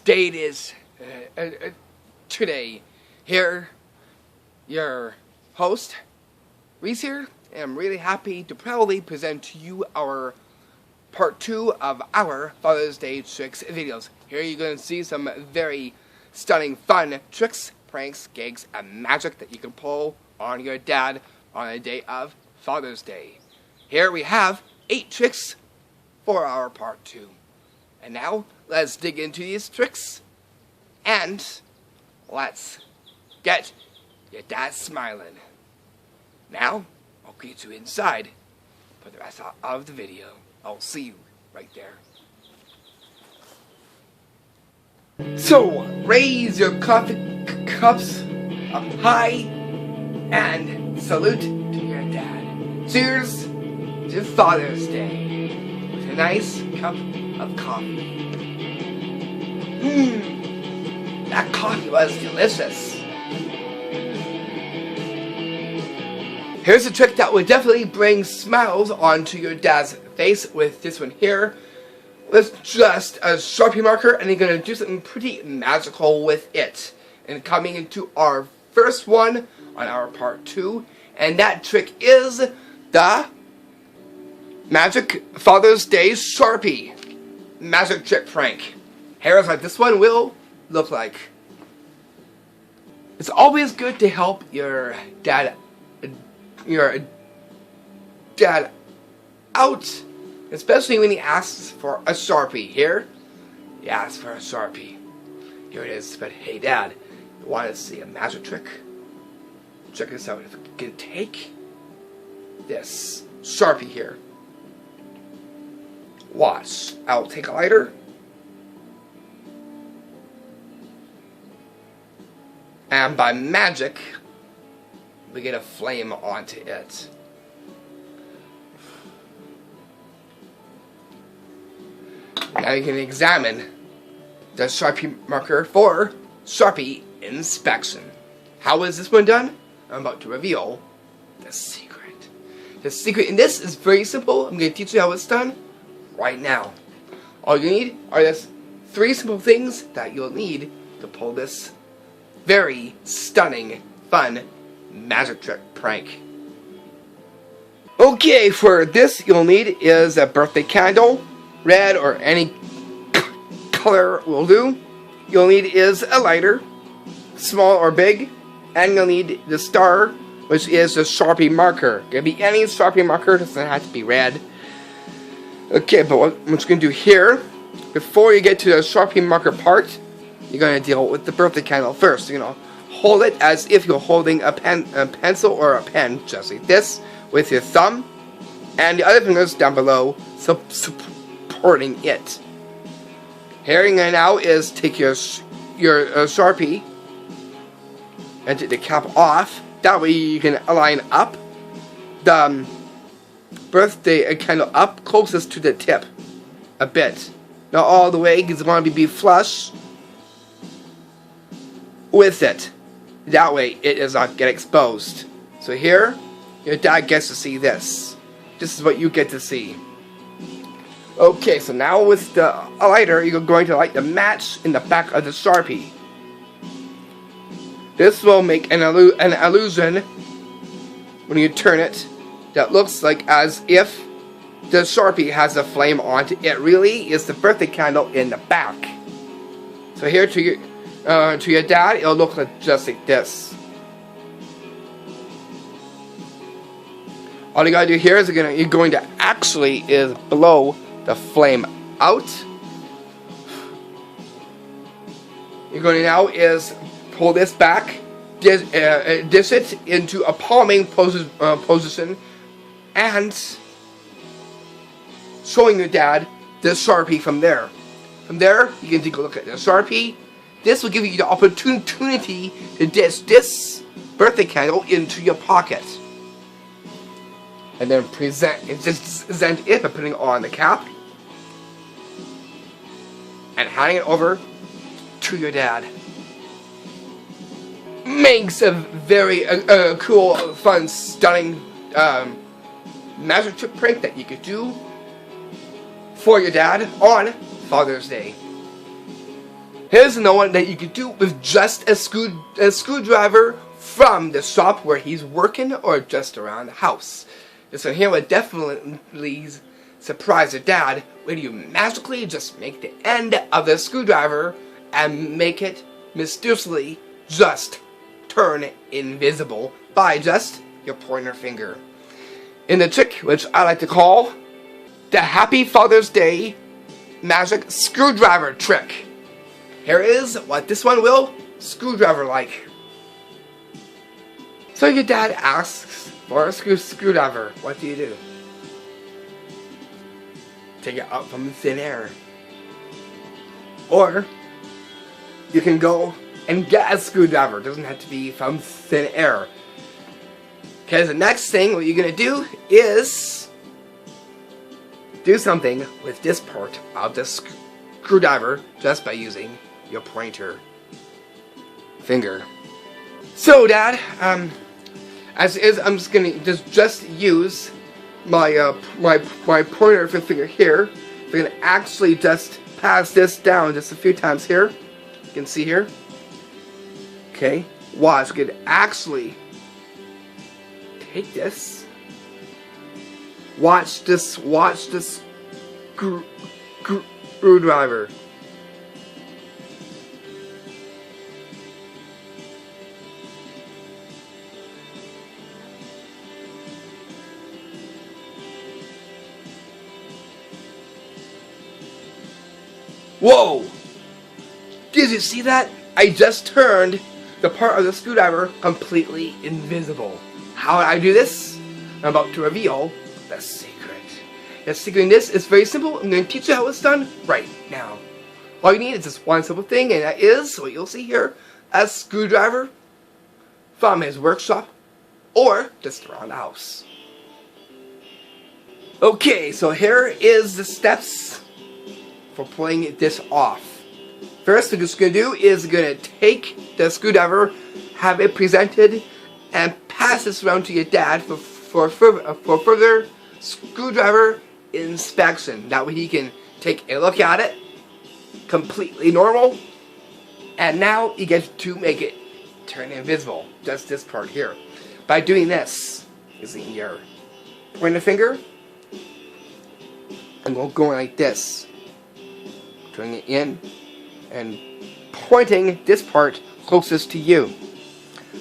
day it is today. Here, your host, Reese here, and I'm really happy to proudly present to you our part 2 of our Father's Day tricks videos. Here you're going to see some very stunning, fun tricks, pranks, gigs, and magic that you can pull on your dad on the day of Father's Day. Here we have 8 tricks for our part 2. And now, let's dig into these tricks, and let's get your dad smiling. Now, I'll get you inside for the rest of the video. I'll see you right there. So, raise your coffee cups up high and salute to your dad. Cheers to Father's Day with a nice cup of coffee. That coffee was delicious. Here's a trick that will definitely bring smiles onto your dad's face with this one here. With just a Sharpie marker, and you're going to do something pretty magical with it. And coming into our first one on our part 2, and that trick is the Magic Father's Day Sharpie magic trick prank. Here's what this one will look like. It's always good to help your dad out, especially when he asks for a Sharpie. Here, he asks for a Sharpie. Here it is. But hey, Dad, you want to see a magic trick? Check this out. If you can take this Sharpie here. Watch. I'll take a lighter. And by magic, we get a flame onto it. Now you can examine the Sharpie marker for Sharpie inspection. How is this one done? I'm about to reveal the secret. The secret in this is very simple. I'm going to teach you how it's done right now. All you need are just 3 simple things that you'll need to pull this very stunning, fun magic trick prank. Okay, for this you'll need is a birthday candle. Red or any color will do. You'll need is a lighter, small or big, and you'll need the star, which is the Sharpie marker. It can be any Sharpie marker, doesn't have to be red. Okay, but what you're going to do here, before you get to the Sharpie marker part, you're going to deal with the birthday candle first. You're going to hold it as if you're holding a pencil or a pen, just like this, with your thumb, and the other fingers down below, supporting it. Here now is take your Sharpie and take the cap off. That way you can align up the birthday candle up closest to the tip a bit. Not all the way, because you want to be flush with it. That way it does not get exposed. So here, your dad gets to see this. This is what you get to see. Okay, so now with the lighter, you're going to light the match in the back of the Sharpie. This will make an illusion when you turn it that looks like as if the Sharpie has a flame on it. It really is the birthday candle in the back. So here to your dad, it'll look like just like this. All you gotta do here is you're going to actually blow the flame out. You're going to now is pull this back, dish it into a palming position, and showing your dad the Sharpie from there. From there, you can take a look at the Sharpie. This will give you the opportunity to dish this birthday candle into your pocket. And then present it by putting on the cap and handing it over to your dad. Makes a very cool, fun, stunning magic trick prank that you could do for your dad on Father's Day. Here's another one that you could do with just a screwdriver from the shop where he's working or just around the house. This one here would definitely surprise your dad when you magically just make the end of the screwdriver and make it mysteriously just turn invisible by just your pointer finger. In the trick, which I like to call the Happy Father's Day Magic Screwdriver Trick. Here is what this one will screwdriver like. So your dad asks for a screwdriver. What do you do? Take it out from thin air. Or you can go and get a screwdriver. It doesn't have to be from thin air. Because the next thing what you're going to do is do something with this part of the screwdriver just by using your pointer finger. So Dad, as is, I'm just gonna just use my my pointer finger here. We're gonna actually just pass this down just a few times here. You can see here. Okay, watch. We could actually take this. Watch this. Watch this screwdriver. Whoa! Did you see that? I just turned the part of the screwdriver completely invisible. How did I do this? I'm about to reveal the secret. The secret in this is very simple. I'm going to teach you how it's done right now. All you need is just one simple thing, and that is what you'll see here: a screwdriver from his workshop or just around the house. Okay, so here is the steps for pulling this off. First, what you're just going to do is going to take the screwdriver, have it presented, and pass this around to your dad for further screwdriver inspection. That way he can take a look at it, completely normal, and now you get to make it turn invisible. Just this part here. By doing this, using your pointer finger, and we'll go like this. Turning it in and pointing this part closest to you.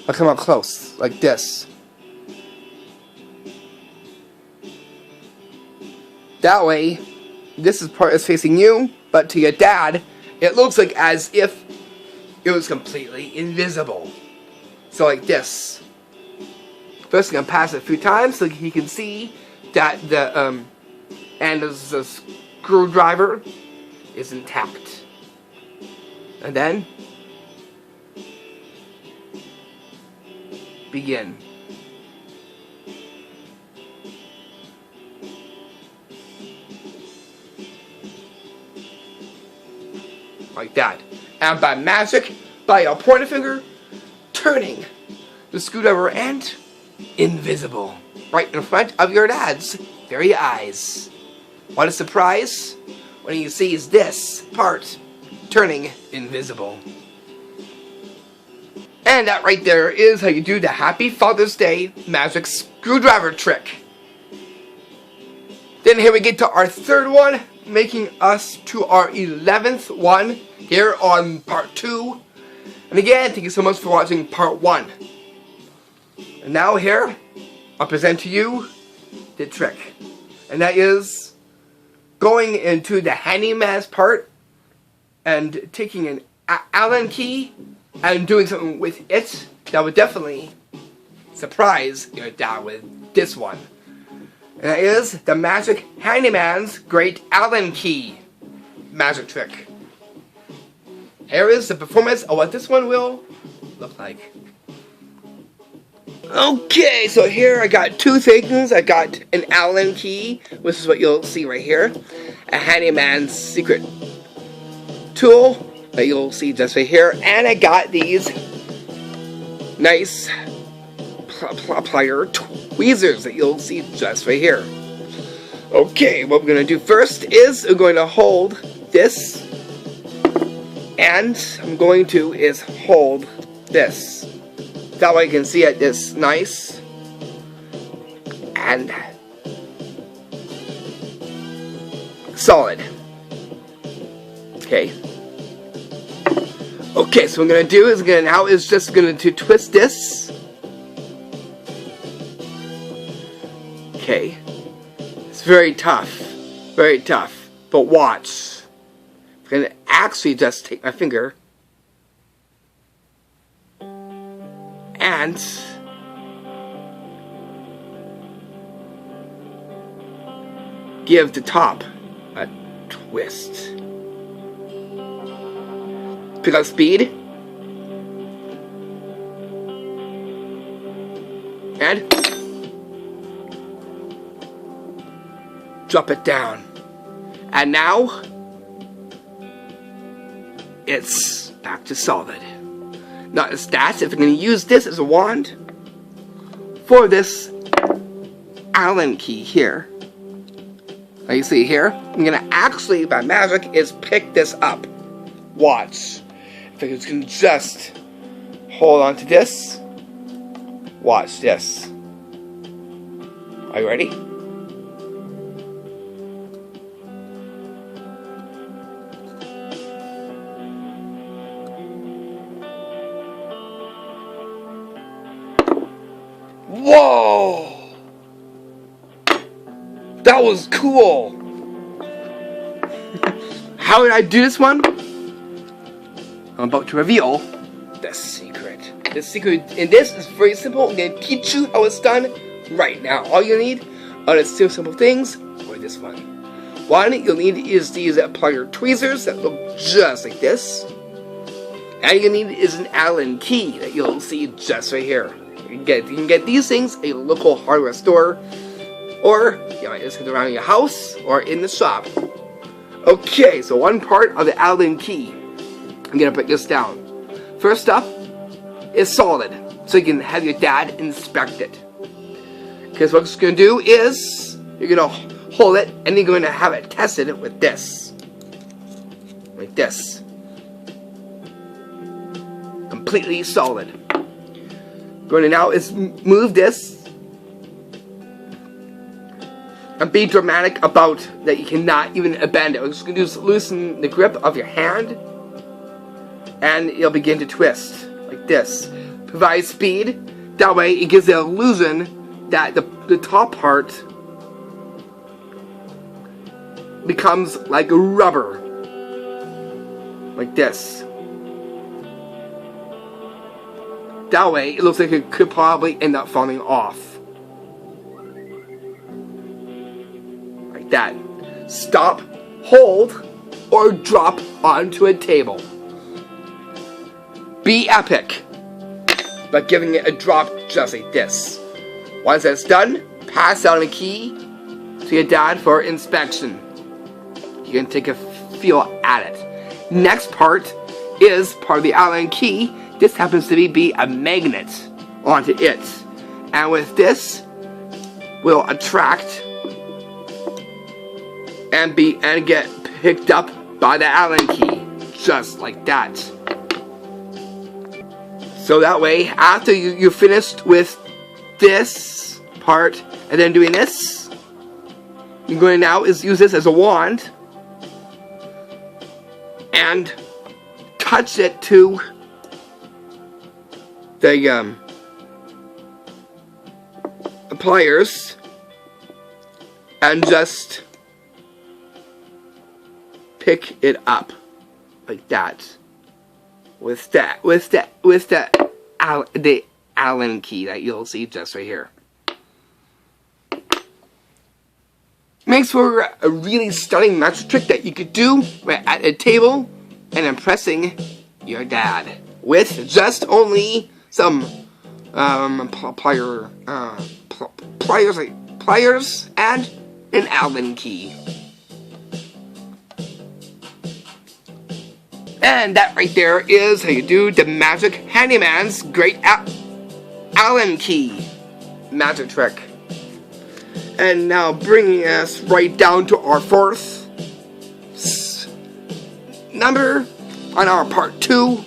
I'll come out close, like this. That way, this part is facing you, but to your dad, it looks like as if it was completely invisible. So like this. First, I'm gonna pass it a few times so he can see that the end of the screwdriver is intact. And then begin. Like that. And by magic, by your pointer finger, turning the screwdriver end invisible. Right in front of your dad's very eyes. What a surprise when he sees this part turning invisible. And that right there is how you do the Happy Father's Day magic screwdriver trick. Then here we get to our third one, making us to our 11th one here on part 2. And again, thank you so much for watching part 1. And now here, I'll present to you the trick. And that is going into the handyman's part and taking an Allen key and doing something with it that would definitely surprise your dad with this one. And that is the Magic Handyman's Great Allen Key magic trick. Here is the performance of what this one will look like. Okay, so here I got two things. I got an Allen key, which is what you'll see right here. A handyman's secret tool that you'll see just right here. And I got these nice plier tweezers that you'll see just right here. Okay, what we're going to do first is we're going to hold this And I'm going to is hold this. That way you can see it is nice. And solid. Okay. Okay, so what I'm gonna do is just gonna twist this. Okay. It's very tough. Very tough. But watch. I'm gonna actually just take my finger and give the top a twist. Pick up speed. And drop it down. And now it's back to solid. Not as that, if I'm going to use this as a wand for this Allen key here. Now you see here, I'm going to actually, by magic, is pick this up. Watch. If I can just hold on to this, watch this. Are you ready? Whoa! That was cool! How did I do this one? I'm about to reveal the secret. The secret in this is very simple. I'm going to teach you how it's done right now. All you need are the two simple things for this one. One, you'll need is these plier tweezers that look just like this. And you need is an Allen key that you'll see just right here. You can get these things at a local hardware store, or you might just get around your house or in the shop. Okay, so one part of the Allen key. I'm gonna break this down. First up is solid, so you can have your dad inspect it. Because what it's gonna do is you're gonna hold it and you're going to have it tested with this, like this, completely solid. Going to now is move this and be dramatic about that you cannot even bend it. We're just going to loosen the grip of your hand and you'll begin to twist like this. Provide speed. That way it gives the illusion that the top part becomes like rubber. Like this. That way it looks like it could probably end up falling off. Like that. Stop, hold, or drop onto a table. Be epic by giving it a drop just like this. Once that's done, pass down the key to your dad for inspection. You can take a feel at it. Next part is part of the Allen key. This happens to be a magnet onto it. And with this, will attract and get picked up by the Allen key. Just like that. So that way, after you're finished with this part, and then doing this, you're going to now is use this as a wand, and touch it to the pliers, and just pick it up like that. With the Allen key that you'll see just right here. Makes for a really stunning magic trick that you could do right at a table and impressing your dad with just only some pliers and an Allen key. And that right there is how you do the Magic Handyman's great Allen key magic trick. And now bringing us right down to our fourth number on our part 2,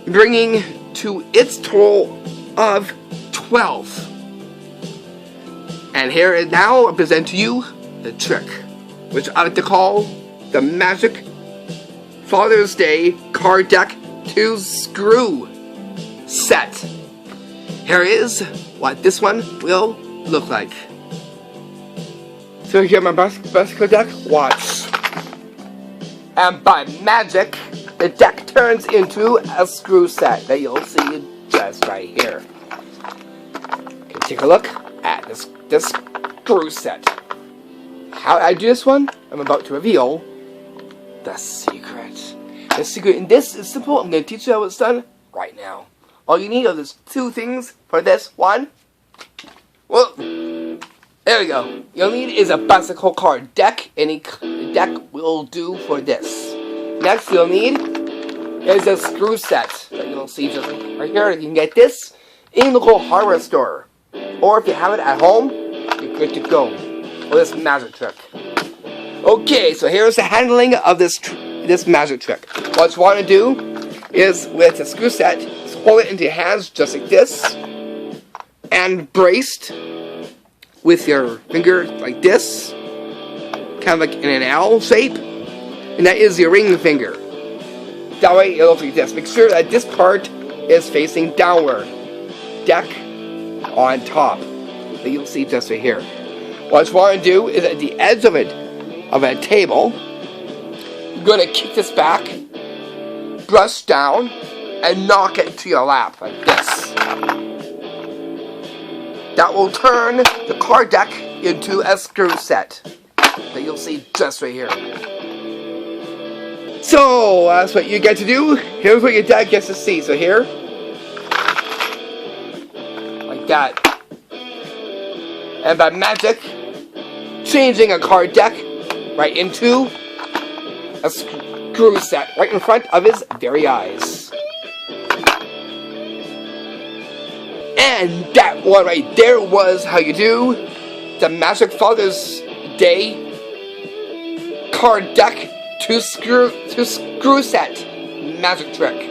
bringing to its total of 12. And here and now I present to you the trick, which I like to call the Magic Father's Day card deck 2 screw set. Here is what this one will look like. So here my bicycle deck, watch. And by magic, the deck turns into a screw set that you'll see just right here. Okay, take a look at this screw set. How I do this one, I'm about to reveal the secret. The secret in this is simple. I'm going to teach you how it's done right now. All you need are these 2 things for this one. Well, there we go. You'll need is a bicycle card deck. Any deck will do for this. Next you'll need is a screw set that you'll see just right here. You can get this in the local hardware store. Or if you have it at home, you're good to go with this magic trick. Okay, so here's the handling of this magic trick. What you want to do is, with the screw set, just hold it into your hands just like this, and braced with your finger like this, kind of like in an L shape, and that is your ring finger. That way it looks like this. Make sure that this part is facing downward, deck on top, that you'll see just right here. What you want to do is, at the edge of a table, you're going to kick this back, brush down, and knock it to your lap like this. That will turn the card deck into a screw set that you'll see just right here. So that's what you get to do. Here's what your deck gets to see. So here, like that. And by magic, changing a card deck right into a screw set right in front of his very eyes. And that one right there was how you do the Magic Father's Day card deck to screw set magic trick.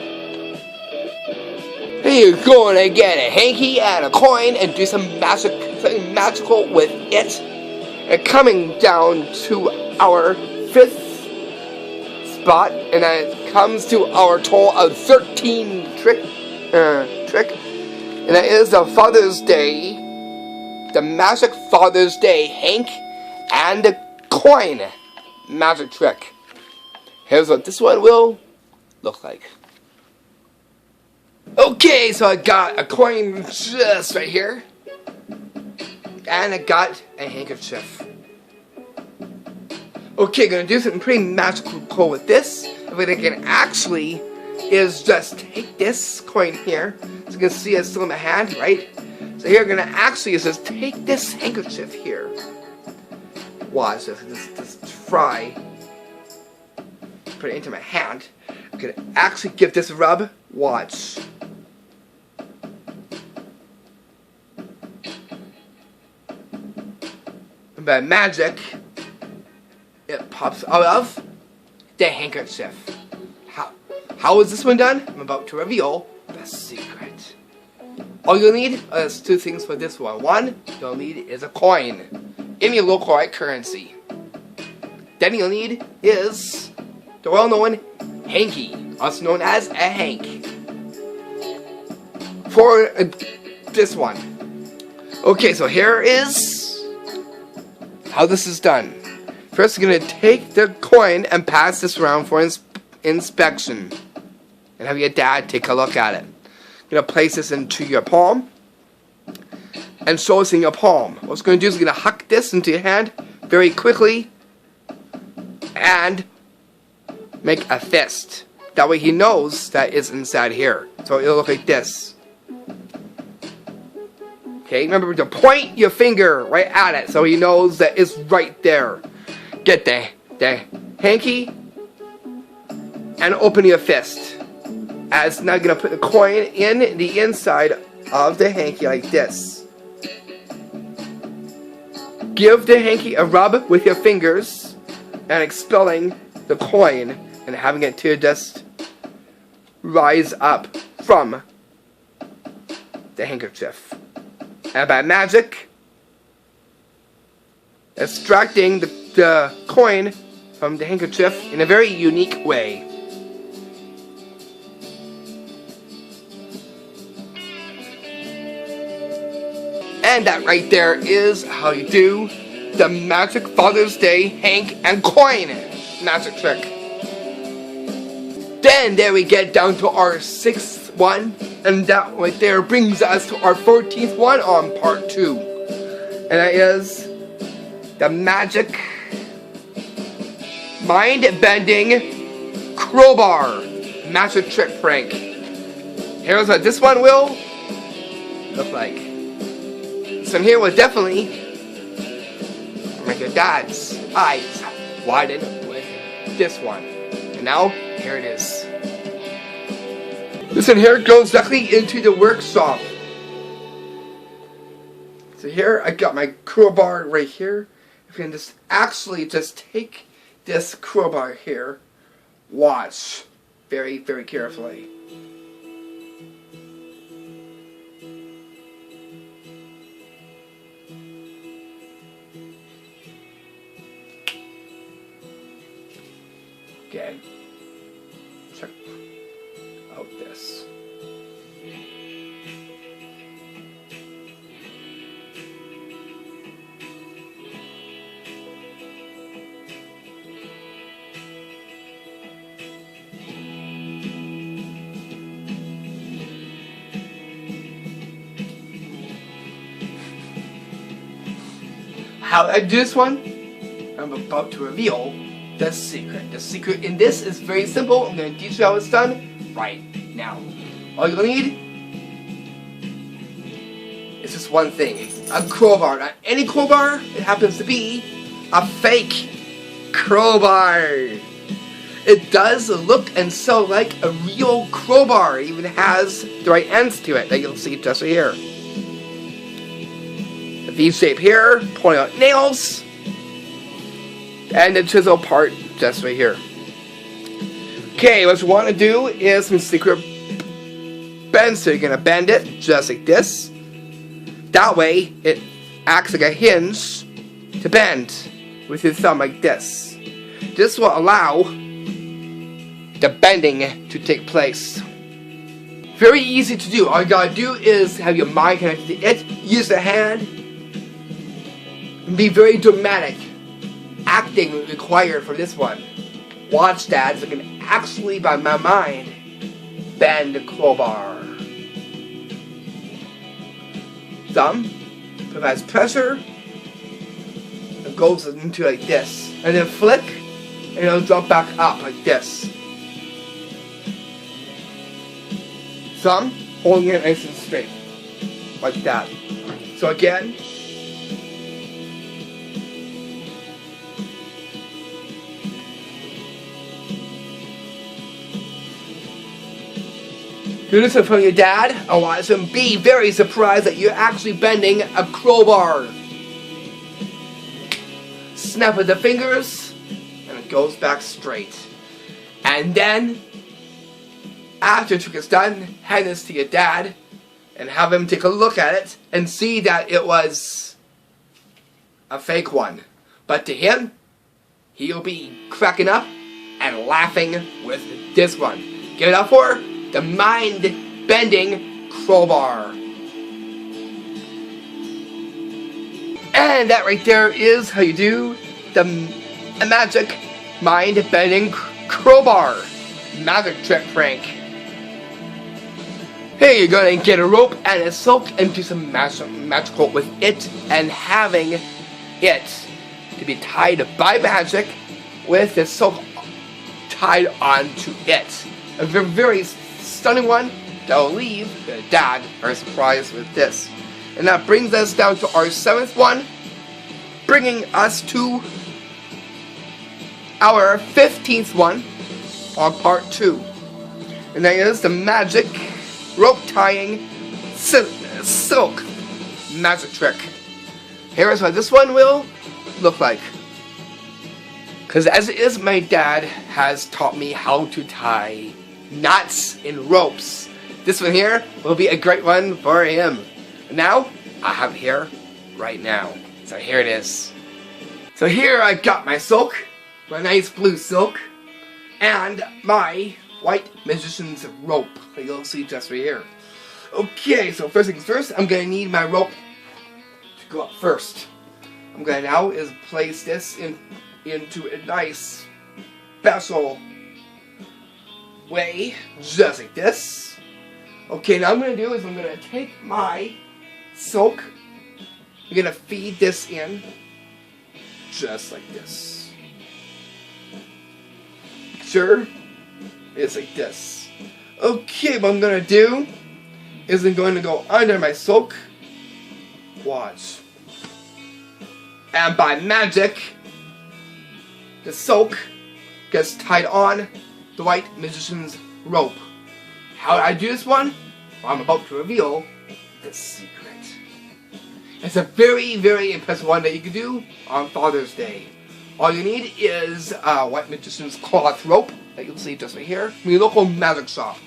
You're going to get a hanky and a coin and do something magical with it. And coming down to our 5th spot, and then it comes to our total of 13 trick, and that is the Father's Day, the Magic Father's Day Hank and the coin magic trick. Here's what this one will look like. Okay, so I got a coin just right here, and I got a handkerchief. Okay, gonna do something pretty magical with this. What I can actually is just take this coin here. So you can see it's still in my hand, right? So here, gonna actually is just take this handkerchief here. Watch this. Just try. Put it into my hand. I'm gonna actually give this a rub. Watch. And by magic, it pops out of the handkerchief. How is this one done? I'm about to reveal the secret. All you'll need is 2 things for this one. One, you'll need is a coin. Any local currency. Then you'll need is the well-known hanky, also known as a hank. For this one. Okay, so here is how this is done. First, you're going to take the coin and pass this around for inspection. And have your dad take a look at it. You're going to place this into your palm. And show us in your palm. What it's going to do is you're going to huck this into your hand very quickly. And make a fist. That way he knows that it's inside here. So it'll look like this. Okay, remember to point your finger right at it so he knows that it's right there. Get the hanky and open your fist. As now you're going to put the coin in the inside of the hanky like this. Give the hanky a rub with your fingers and expelling the coin and having it to just rise up from the handkerchief. And by magic, extracting the coin from the handkerchief in a very unique way. And that right there is how you do the Magic Father's Day Hank and Coin magic trick. Then there we get down to our 6th one, and that right there brings us to our 14th one on part 2. And that is the Magic Mind-Bending Crowbar magic trick prank. Here's what this one will look like. This one here will definitely make your dad's eyes widen with this one. And now, here it is. This one here goes directly into the workshop. So here, I got my crowbar right here. If you can just actually just take this crowbar here, watch very, very carefully. Okay, check out this. How I do this one, I'm about to reveal the secret. The secret in this is very simple. I'm going to teach you how it's done right now. All you'll need is just one thing. A crowbar. Not any crowbar. It happens to be a fake crowbar. It does look and sound like a real crowbar. It even has the right ends to it that you'll see just right here. The V-shape here, pointing out nails. And the chisel part just right here. Okay, what you want to do is some secret bends. So you're going to bend it just like this. That way, it acts like a hinge to bend with your thumb like this. This will allow the bending to take place. Very easy to do. All you gotta do is have your mind connected to it. Use the hand. And be very dramatic. Acting required for this one. Watch that so I can actually, by my mind, bend the crowbar. Thumb provides pressure and goes into like this. And then flick and it'll drop back up like this. Thumb holding it nice and straight. Like that. So again, do this in front of your dad, and watch him be very surprised that you're actually bending a crowbar. Snap with the fingers, and it goes back straight. And then, after the trick is done, hand this to your dad, and have him take a look at it, and see that it was a fake one. But to him, he'll be cracking up and laughing with this one. Give it up for the mind-bending crowbar. And that right there is how you do the magic mind-bending crowbar magic trick prank. Hey, you're gonna get a rope and a silk and do some magical with it, and having it to be tied by magic with the silk tied onto it. A very stunning one that will leave the dad very surprised with this. And that brings us down to our 7th one, bringing us to our 15th one on part 2. And that is the magic rope tying silk magic trick. Here is what this one will look like. Because as it is, my dad has taught me how to tie knots and ropes. This one here will be a great one for him. And now, I have it here right now. So here it is. So here I got my silk, my nice blue silk, and my white magician's rope that you'll see just right here. Okay, so first things first, I'm going to need my rope to go up first. I'm going to now is place this into a nice special way, just like this. Okay, now I'm going to do is I'm going to take my silk, I'm going to feed this in, just like this. Sure, it's like this. Okay, what I'm going to do is I'm going to go under my silk, watch, and by magic, the silk gets tied on the white magician's rope. How do I do this one? Well, I'm about to reveal the secret. It's a very, very impressive one that you can do on Father's Day. All you need is a white magician's cloth rope that you'll see just right here from your local magic shop.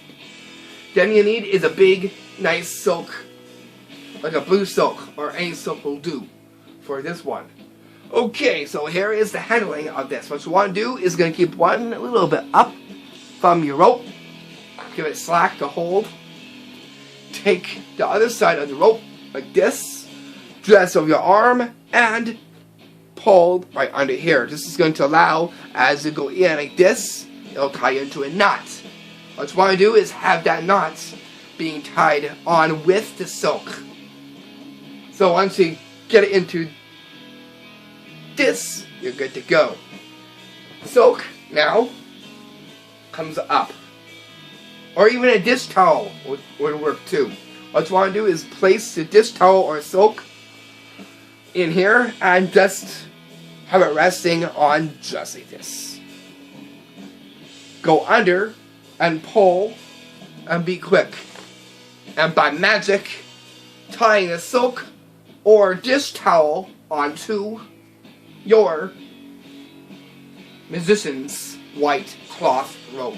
Then you need is a big, nice silk, like a blue silk or any silk will do for this one. Okay, so here is the handling of this. What you want to do is going to keep one a little bit up from your rope. Give it slack to hold. Take the other side of the rope like this. Dress over your arm and pull right under here. This is going to allow, as you go in like this, it'll tie into a knot. What you want to do is have that knot being tied on with the silk. So once you get it into this, you're good to go. Silk now comes up. Or even a dish towel would work too. What you want to do is place the dish towel or silk in here and just have it resting on just like this. Go under and pull and be quick. And by magic, tying a silk or dish towel onto your magician's white cloth rope.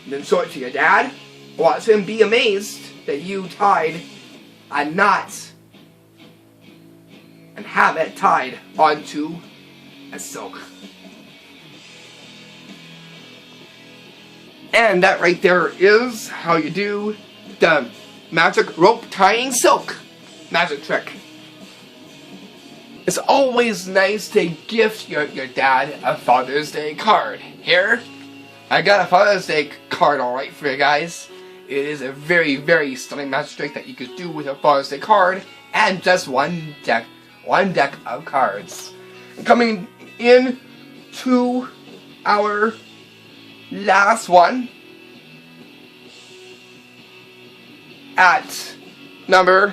Then show it to your dad. Watch him be amazed that you tied a knot and have it tied onto a silk. And that right there is how you do the magic rope tying silk magic trick. It's always nice to gift your dad a Father's Day card. Here, I got a Father's Day card alright for you guys. It is a very, very stunning magic trick that you could do with a Father's Day card and just one deck of cards. And coming in to our last one at number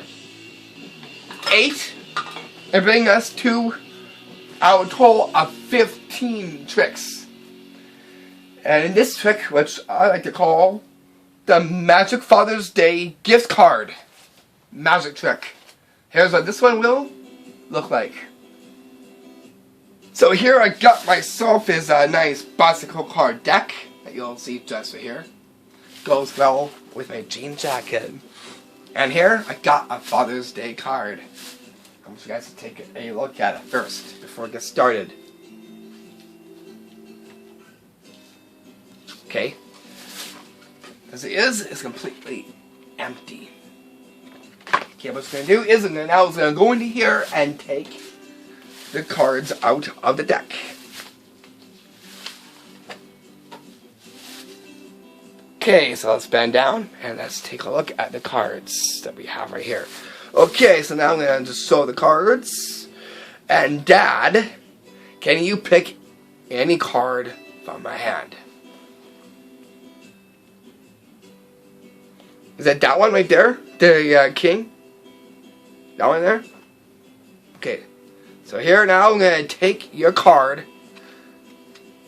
8. And bring us to our total of 15 tricks. And in this trick, which I like to call the Magic Father's Day gift card magic trick. Here's what this one will look like. So here I got myself is a nice bicycle card deck that you'll see just right here. Goes well with my jean jacket. And here I got a Father's Day card. I want you guys to take a look at it first before it gets started. Okay. As it is, it's completely empty. Okay, what it's going to do is now it's going to go into here and take the cards out of the deck. Okay, so let's bend down and let's take a look at the cards that we have right here. Okay, so now I'm going to just show the cards. And Dad, can you pick any card from my hand? Is that one right there? The king? That one there? Okay. So here now I'm going to take your card.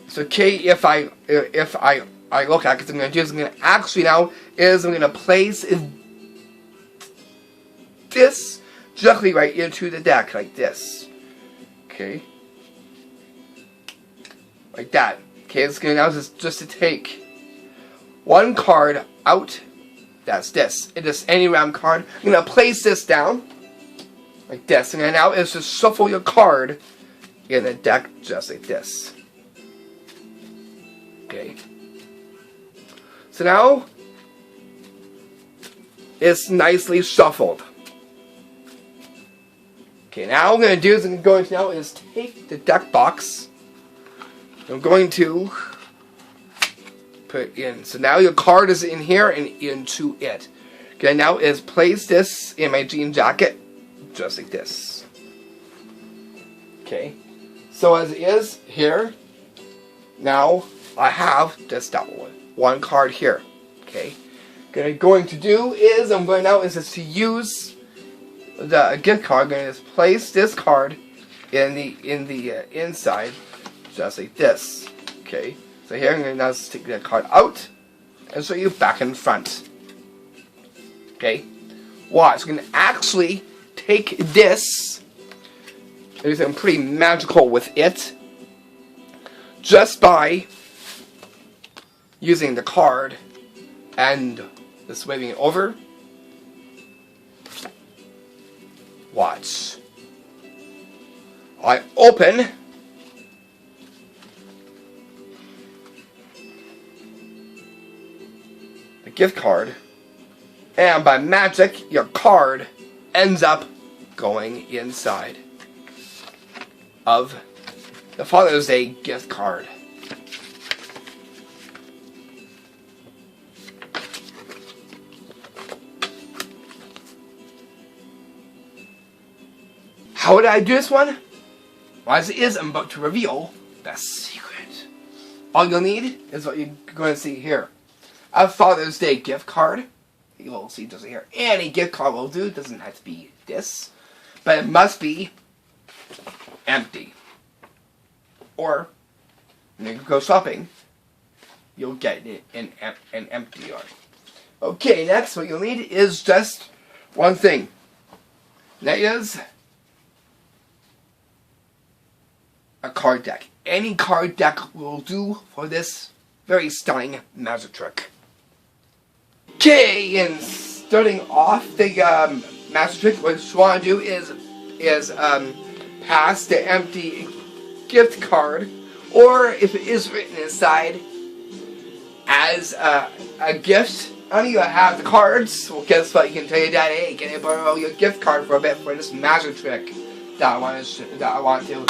It's okay if I look at it, because I'm going to do is I'm going to actually now is I'm going to place this directly right into the deck like this. Okay. like that. Okay, it's going to now just to take one card out. That's this. It is any round card. I'm going to place this down like this, and then now is to shuffle your card in the deck just like this. Okay. So now it's nicely shuffled. Okay, now what I'm going to do is I'm going to now is take the deck box. I'm going to put it in. So now your card is in here and into it. Okay, now is place this in my jean jacket just like this. Okay. So as it is here, now I have this double one card here. Okay. What I'm going to do is I'm going now is to use the gift card. I'm going to just place this card in the inside just like this. Okay. So here I'm going to now take the card out and show you back and front. Okay. Watch. I'm going to actually take this. Do something pretty magical with it just by using the card and just waving it over. Watch. I open the gift card, and by magic your card ends up going inside of the Father's Day gift card. How would I do this one? Well, as it is, I'm about to reveal the secret. All you'll need is what you're going to see here. A Father's Day gift card. You'll see just here. Any gift card will do. It doesn't have to be this. But it must be empty. Or, when you go shopping, you'll get it in an empty yard. Okay, next what you'll need is just one thing. That is a card deck. Any card deck will do for this very stunning magic trick. Okay, and starting off the magic trick, what you want to do is pass the empty gift card, or if it is written inside as a gift, only you have the cards. Well, guess what? You can tell your dad, hey, can I borrow your gift card for a bit for this magic trick that I want to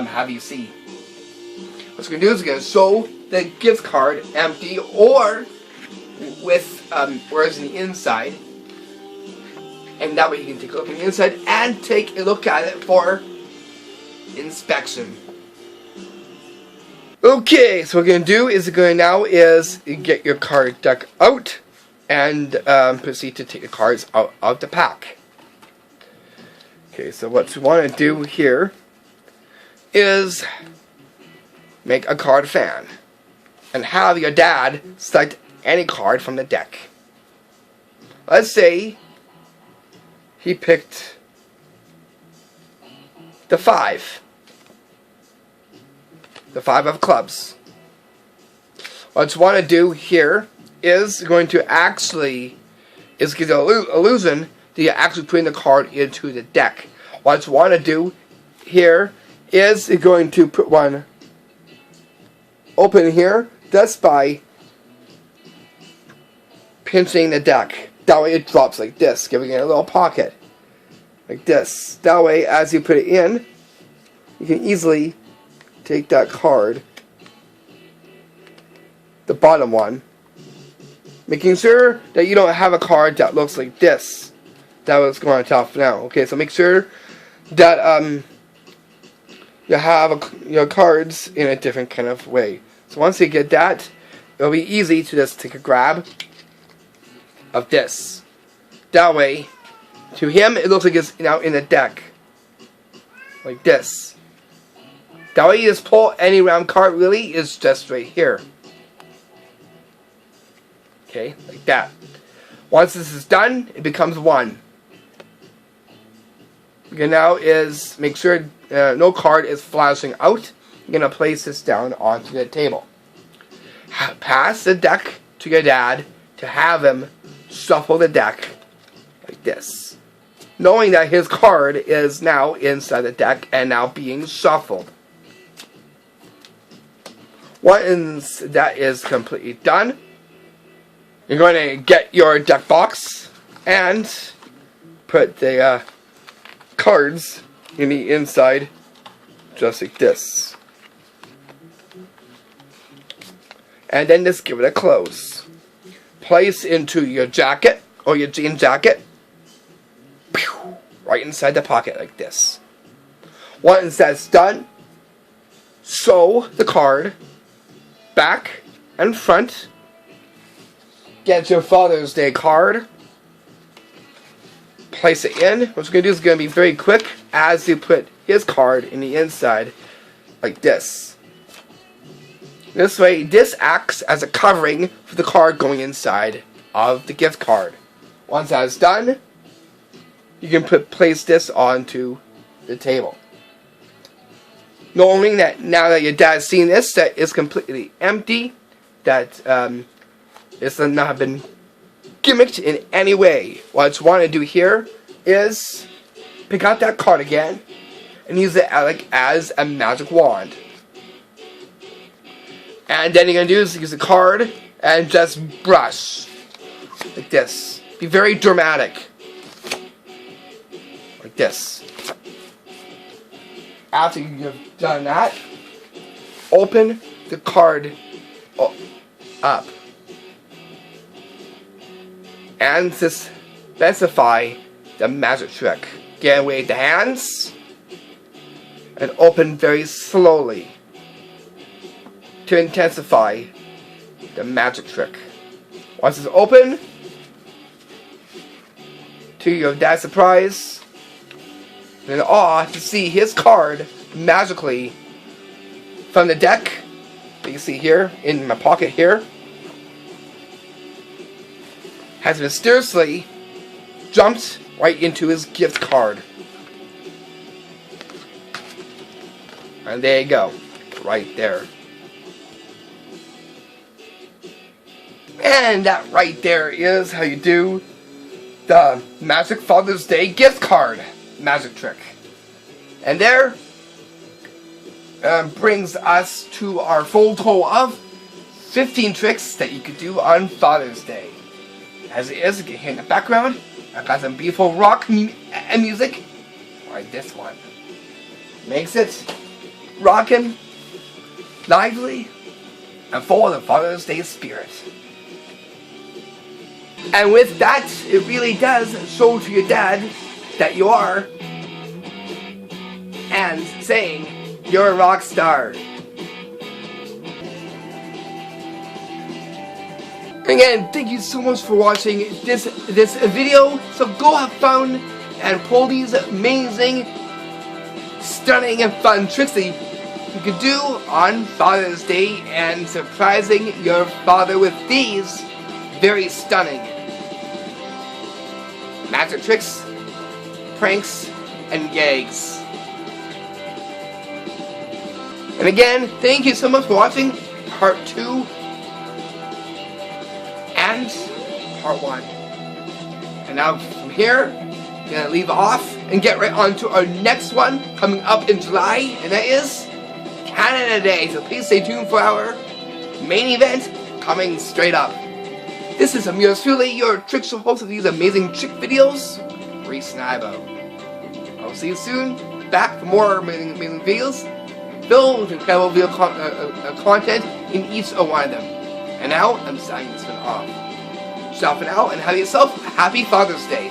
have you see. What you're gonna do is you're gonna show the gift card empty or with words on the inside, and that way you can take a look on the inside and take a look at it for inspection. Okay, so what we're gonna do is get your card deck out and proceed to take the cards out of the pack. Okay, so what you want to do here is make a card fan and have your dad select any card from the deck. Let's say he picked the 5. The 5 of clubs. What you want to do here is going to actually give the illusion that you're actually putting the card into the deck. What you want to do here is you're going to put one open here just by pinching the deck. That way it drops like this, giving it a little pocket. Like this. That way as you put it in, you can easily take that card, the bottom one, making sure that you don't have a card that looks like this. That was going on top now. Okay, so make sure that you have your cards in a different kind of way. So once you get that, it'll be easy to just take a grab of this. That way, to him, it looks like it's now in the deck. Like this. That way you just pull any round card really is just right here. Okay, like that. Once this is done, it becomes 1. Okay, now is make sure no card is flashing out. you're going to place this down onto the table. Pass the deck to your dad to have him shuffle the deck like this, knowing that his card is now inside the deck and now being shuffled. Once that is completely done, you're going to get your deck box and put the cards in the inside just like this. And then just give it a close. Place into your jacket or your jean jacket, right inside the pocket like this. Once that's done, sew the card back and front. Get your Father's Day card. Place it in. What you're going to do is going to be very quick as you put his card in the inside like this. This way, this acts as a covering for the card going inside of the gift card. Once that's done, you can place this onto the table. Knowing that now that your dad's seen this, that it's completely empty, that it's not been gimmicked in any way. What you want to do here is pick out that card again and use it as a magic wand. And then you're going to do is use the card and just brush like this. Be very dramatic. Like this. After you've done that, open the card up. And just specify the magic trick. Get away the hands and open very slowly to intensify the magic trick. Once it's open, to your dad's surprise and awe to see his card magically from the deck that you see here in my pocket here has mysteriously jumped right into his gift card. And there you go, right there. And that right there is how you do the Magic Father's Day gift card magic trick. And there brings us to our full total of 15 tricks that you could do on Father's Day. As it is, you can hear in the background, I've got some beautiful rock music, like this one. Makes it rockin', lively, and full of the Father's Day spirit. And with that, it really does show to your dad that you are, and saying you're a rock star. Again, thank you so much for watching this video. So go have fun and pull these amazing, stunning, and fun tricks that you can do on Father's Day and surprising your father with these very stunning magic tricks, pranks, and gags. And again, thank you so much for watching part 2 and part 1. And now from here, I'm going to leave off and get right on to our next one coming up in July, and that is Canada Day. So please stay tuned for our main event coming straight up. This is yours truly, your trick show host of these amazing trick videos, Reese Nybo. I'll see you soon, back for more amazing videos, filled with incredible video content in each one of them. And now, I'm signing this one off. Shopping out and have yourself a happy Father's Day.